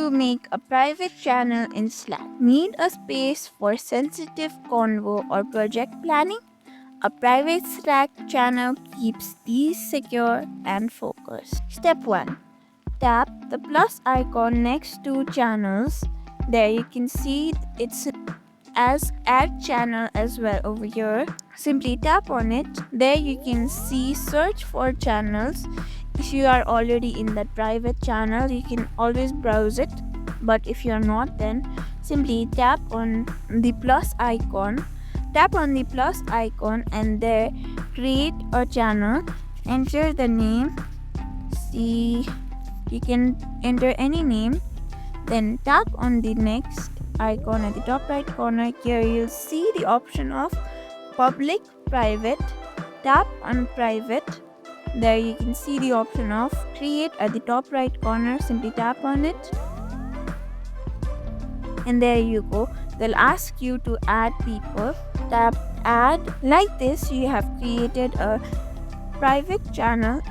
to make a private channel in Slack? Need a space for sensitive convo or project planning? A private Slack channel keeps these secure and focused. Step 1. Tap the plus icon next to channels. There you can see it's as add channel as well over here. Simply tap on it. There you can see search for channels. If you are already in that private channel, you can always browse it, but if you are not, then simply tap on the plus icon. Tap on the plus icon and there create a channel. Enter the name. See, you can enter any name. Then tap on the next icon at the top right corner. Here you'll see the option of public private. Tap on private. There you can see the option of create at the top right corner. Simply tap on it and there you go. They'll ask you to add people. Tap add. Like this, you have created a private channel